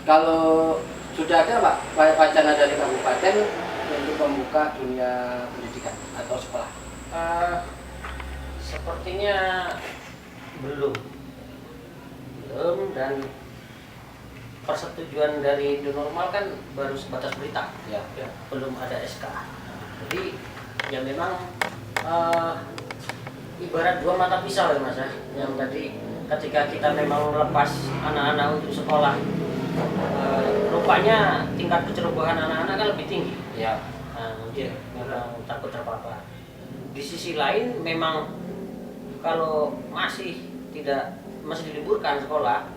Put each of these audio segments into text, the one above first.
Kalau sudah ada Pak wacana dari kabupaten untuk membuka dunia pendidikan atau sekolah? Sepertinya belum dan persetujuan dari new normal kan baru sebatas berita, Ya. belum ada SK. Jadi ya memang ibarat dua mata pisau ya Mas ya. Yang tadi ketika kita memang melepas anak-anak untuk sekolah, rupanya tingkat kecerobohan anak-anak kan lebih tinggi. Ya. Memang takut terpapar. Di sisi lain memang kalau masih diliburkan sekolah,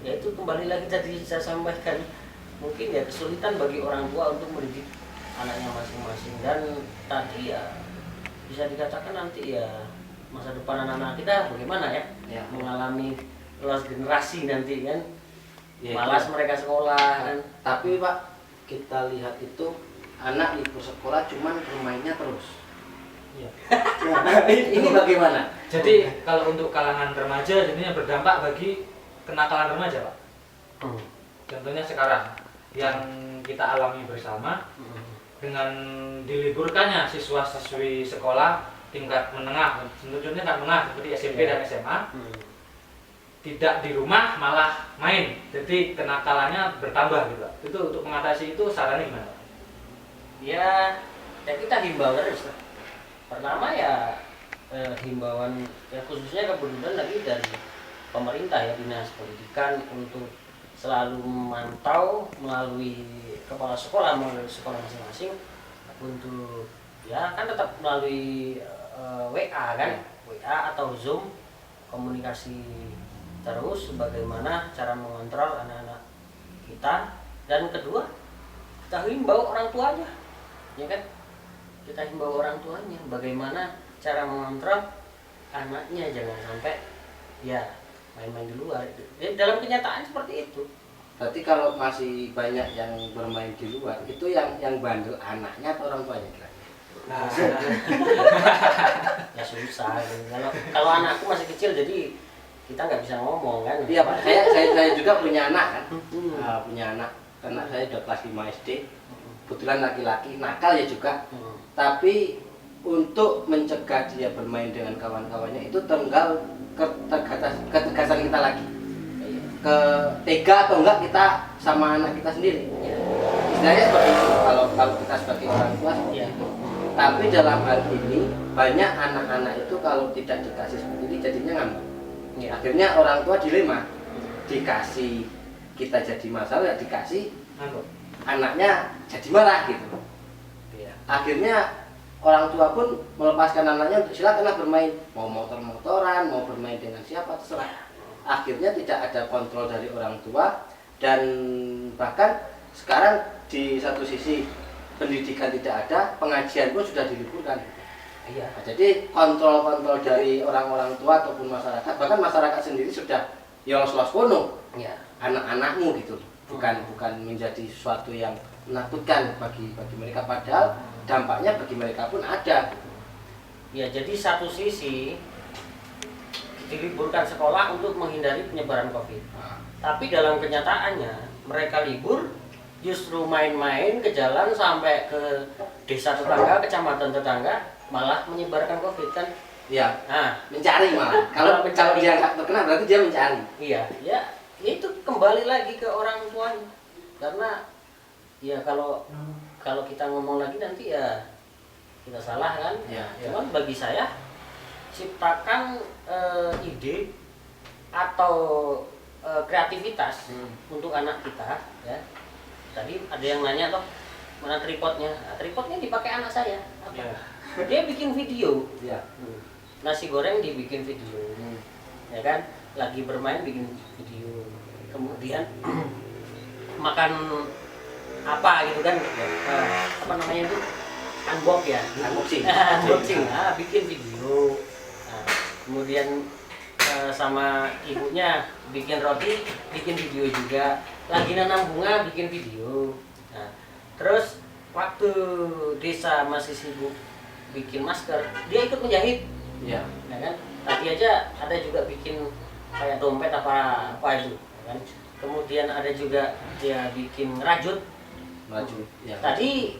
ya itu kembali lagi tadi saya sampaikan, mungkin ya kesulitan bagi orang tua untuk mendidik anaknya masing-masing. Dan tadi ya bisa dikatakan nanti ya masa depan anak-anak kita bagaimana ya, mengalami loss generasi nanti kan, Ya, malas mereka sekolah kan. Tapi Pak, kita lihat itu anak libur sekolah cuman bermainnya terus. Iya. Ini bagaimana? Jadi kalau untuk kalangan remaja jadinya berdampak bagi kenakalan remaja, Pak. Contohnya sekarang yang kita alami bersama dengan diliburkannya siswa-siswi sekolah tingkat menengah, tentunya tingkat menengah seperti SMP dan SMA, tidak di rumah malah main, jadi kenakalannya bertambah gitu. Itu untuk mengatasi itu sarannya gimana, Pak? Ya kita himbau terus. Pertama ya himbauan ya khususnya kebetulan lagi dari pemerintah ya, dinas pendidikan, untuk selalu memantau melalui kepala sekolah, melalui sekolah masing-masing, untuk ya kan tetap melalui WA kan, WA atau Zoom, komunikasi terus bagaimana cara mengontrol anak-anak kita. Dan kedua, kita himbau orang tuanya, ya kan, kita himbau orang tuanya bagaimana cara mengontrol anaknya, jangan sampai ya main-main di luar. Ya, dalam kenyataan seperti itu. Berarti kalau masih banyak yang bermain di luar, itu yang bandel anaknya atau orang tuanya? Nah, ya susah. Kalau anakku masih kecil, jadi kita nggak bisa ngomong kan. Iya Pak, saya juga punya anak kan. Punya anak saya udah kelas 5 SD. Kebetulan laki-laki, nakal ya juga. Tapi untuk mencegah dia bermain dengan kawan-kawannya itu tinggal ketegasan kita lagi. Tega atau enggak kita sama anak kita sendiri. Istilahnya seperti itu kalau kita sebagai orang tua seperti itu. Tapi dalam hal ini banyak anak-anak itu kalau tidak dikasih seperti ini jadinya ngambek. Akhirnya orang tua dilema. Dikasih kita jadi masalah, dikasih anaknya jadi marah gitu. Akhirnya orang tua pun melepaskan anaknya untuk silakanlah bermain, mau motor-motoran, mau bermain dengan siapa terserah. Akhirnya tidak ada kontrol dari orang tua, dan bahkan sekarang di satu sisi pendidikan tidak ada, pengajian pun sudah diliburkan. Nah, jadi kontrol dari orang-orang tua ataupun masyarakat, bahkan masyarakat sendiri sudah ya los-los kono anak-anakmu gitu. Bukan menjadi sesuatu yang menakutkan bagi mereka, padahal dampaknya bagi mereka pun ada. Ya, jadi satu sisi diliburkan sekolah untuk menghindari penyebaran COVID. Tapi dalam kenyataannya mereka libur justru main-main ke jalan sampai ke desa tetangga, kecamatan tetangga, malah menyebarkan COVID kan. Ya, mencari malah. Kalau dia nggak terkena berarti dia mencari. Iya, ya itu kembali lagi ke orang tuanya. Karena ya kalau kita ngomong lagi nanti ya kita salah kan. Cuman bagi saya ciptakan ide atau kreativitas untuk anak kita ya. Tadi ada yang nanya toh, mana tripodnya? Nah, tripodnya dipakai anak saya. Dia bikin video. Nasi goreng dibikin video. Ya kan? Lagi bermain bikin video. Kemudian makan apa gitu kan, apa namanya itu, unboxing. Bikin video. Kemudian sama ibunya bikin roti, bikin video juga. Lagi nanam bunga, bikin video. Terus waktu desa masih sibuk bikin masker, dia ikut menjahit. Ya kan? Tadi aja ada juga bikin kayak dompet apa itu kan. Kemudian ada juga dia bikin rajut. Ya. Tadi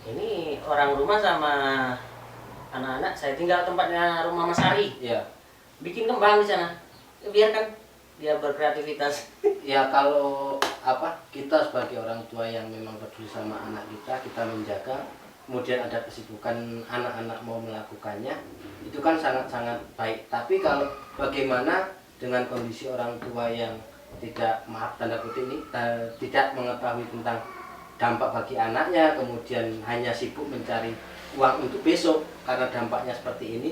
ini orang rumah sama anak-anak, saya tinggal tempatnya rumah Mas Ari. Ya. Bikin kembang di sana. Biarkan dia berkreativitas. Ya kalau kita sebagai orang tua yang memang peduli sama anak kita menjaga, kemudian ada kesibukan anak-anak mau melakukannya, itu kan sangat-sangat baik. Tapi kalau bagaimana dengan kondisi orang tua yang tidak, maaf tanda kutip ini, tidak mengetahui tentang dampak bagi anaknya, kemudian hanya sibuk mencari uang untuk besok karena dampaknya seperti ini,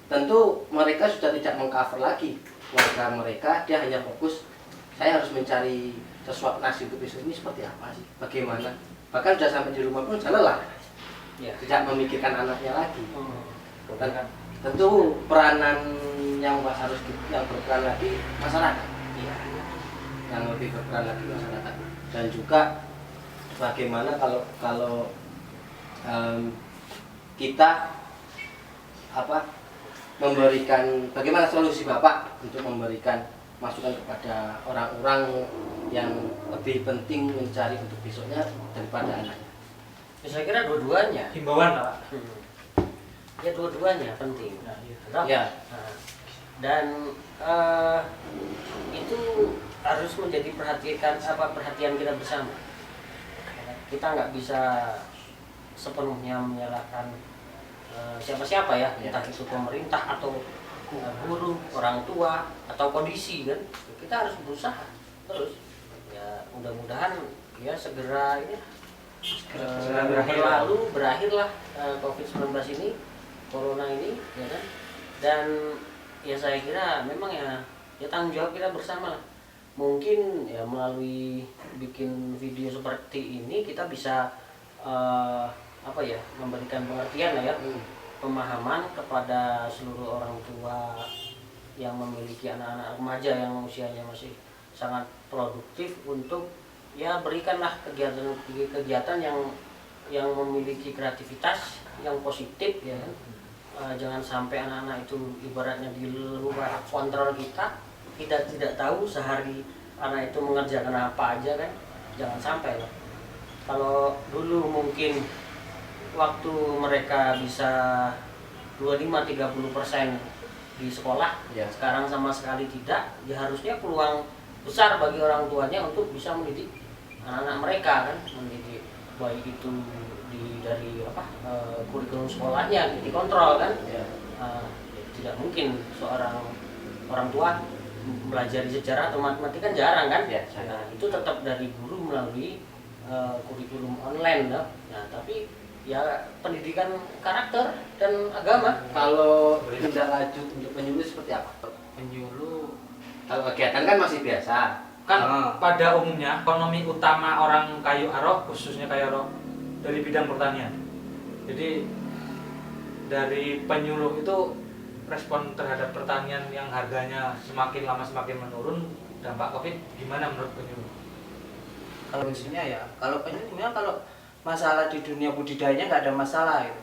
tentu mereka sudah tidak mengcover lagi warga mereka. Dia hanya fokus, saya harus mencari sesuatu nasi untuk besok ini seperti apa sih, bagaimana, bahkan sudah sampai di rumah pun sudah lelah ya, tidak memikirkan anaknya lagi. Dan tentu peranan yang harus yang berperan lagi masyarakat ya, yang lebih berperan lagi masyarakat. Dan juga bagaimana kalau kita memberikan, bagaimana solusi Bapak untuk memberikan masukan kepada orang-orang yang lebih penting mencari untuk besoknya daripada anaknya? Ya, saya kira dua-duanya. Himbauan Pak. Ya dua-duanya penting. Ya. Dan itu harus menjadi perhatian kita bersama. Kita nggak bisa sepenuhnya menyalahkan siapa-siapa ya, entah itu pemerintah atau guru, orang tua, atau kondisi kan. Kita harus berusaha terus. Ya mudah-mudahan ya segera ini berakhirlah COVID-19 ini, corona ini, ya kan. Dan ya saya kira memang ya tanggung jawab kita bersama lah. Mungkin ya melalui bikin video seperti ini kita bisa memberikan pengertian lah ya, pemahaman kepada seluruh orang tua yang memiliki anak-anak remaja yang usianya masih sangat produktif, untuk ya berikanlah kegiatan yang memiliki kreativitas yang positif ya. Jangan sampai anak-anak itu ibaratnya di luar kontrol kita tidak tahu sehari anak itu mengerjakan apa aja kan. Jangan sampai lah. Kalau dulu mungkin waktu mereka bisa 25-30% di sekolah ya, sekarang sama sekali tidak. Ya harusnya peluang besar bagi orang tuanya untuk bisa mendidik anak-anak mereka kan, mendidik baik itu dari kurikulum sekolahnya dikontrol kan ya. Tidak mungkin seorang orang tua belajar sejarah atau matematika kan jarang kan ya. Nah, itu tetap dari guru melalui kurikulum online lah. Nah, tapi ya pendidikan karakter dan agama. Kalau tindak lanjut untuk penyuluh seperti apa? Penyuluh, kalau kegiatan kan masih biasa kan. Pada umumnya ekonomi utama orang Kayu Aro, khususnya Kayu Aro, dari bidang pertanian. Jadi dari penyuluh itu respon terhadap pertanian yang harganya semakin lama semakin menurun, dampak COVID gimana menurut penyuluh? Kalau isinya ya, kalau penyuluhnya kalau masalah di dunia budidayanya nggak ada masalah gitu.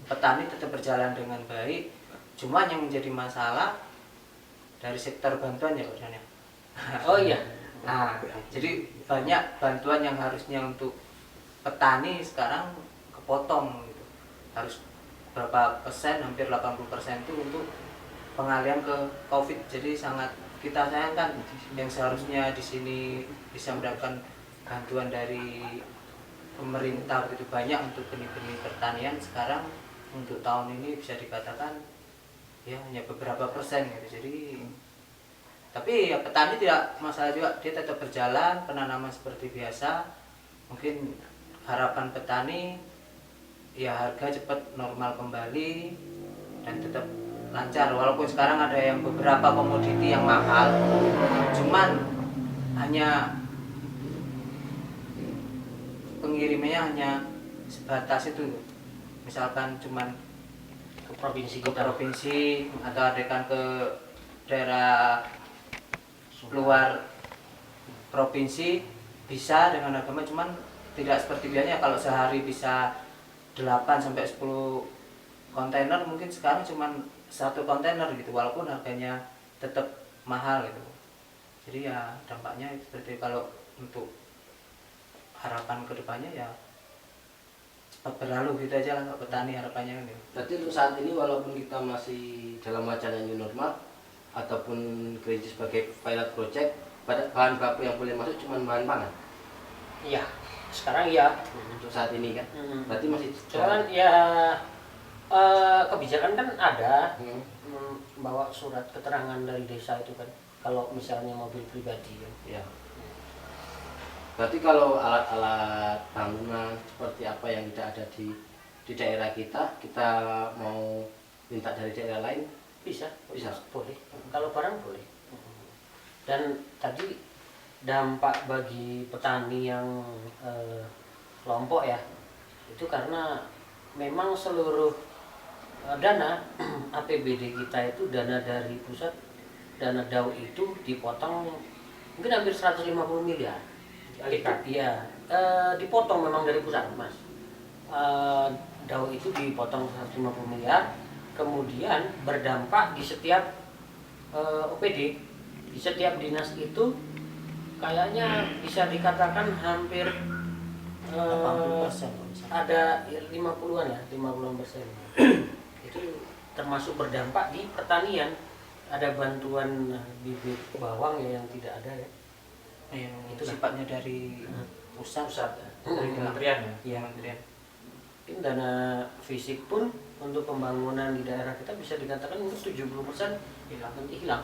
Petani tetap berjalan dengan baik, cuma yang menjadi masalah dari sektor bantuan ya Pak. Oh iya. Nah, jadi banyak bantuan yang harusnya untuk petani sekarang kepotong gitu. Harus berapa persen, hampir 80% itu untuk pengalian ke COVID. Jadi sangat kita sayangkan yang seharusnya di sini bisa mendapatkan bantuan dari pemerintah begitu banyak untuk benih-benih pertanian, sekarang untuk tahun ini bisa dikatakan ya hanya beberapa persen gitu. Jadi tapi ya petani tidak masalah juga, dia tetap berjalan, penanaman seperti biasa. Mungkin harapan petani ya harga cepat normal kembali dan tetap lancar, walaupun sekarang ada yang beberapa komoditi yang mahal, cuman hanya pengirimannya hanya sebatas itu, misalkan cuman Ke provinsi ke kita. provinsi atau adekan ke daerah luar provinsi bisa dengan agama, cuman tidak seperti biasanya. Kalau sehari bisa 8-10 kontainer, mungkin sekarang cuman 1 kontainer gitu, walaupun harganya tetap mahal itu. Jadi ya dampaknya seperti kalau untuk harapan kedepannya ya cepat berlalu gitu aja lah untuk petani harapannya kan. Berarti untuk saat ini walaupun kita masih dalam wacana new normal ataupun krisis sebagai pilot project, bahan baku yang boleh masuk cuma bahan pangan. Iya, sekarang ya. Untuk saat ini kan. Berarti masih Cuman ya kebijakan kan ada, bawa surat keterangan dari desa itu kan. Kalau misalnya mobil pribadi kan. ya. Berarti kalau alat-alat bangunan seperti apa yang tidak ada di daerah kita mau minta dari daerah lain Bisa. boleh. Kalau barang boleh. Dan tadi dampak bagi petani yang kelompok ya, itu karena memang seluruh dana APBD kita itu dana dari pusat, dana DAU itu dipotong mungkin hampir 150 miliar. Iya, dipotong memang dari pusat, Mas. DAU itu dipotong 150 miliar, kemudian berdampak di setiap OPD, di setiap dinas itu kayaknya bisa dikatakan hampir 80% ada 50-an ya, 50%. Itu termasuk berdampak di pertanian. Ada bantuan bibit bawang ya yang tidak ada ya. yang Itu sifatnya dari pusat Dari kementerian ya. Iya. kementerian. Mungkin dana fisik pun untuk pembangunan di daerah kita bisa dikatakan untuk 70% hilang.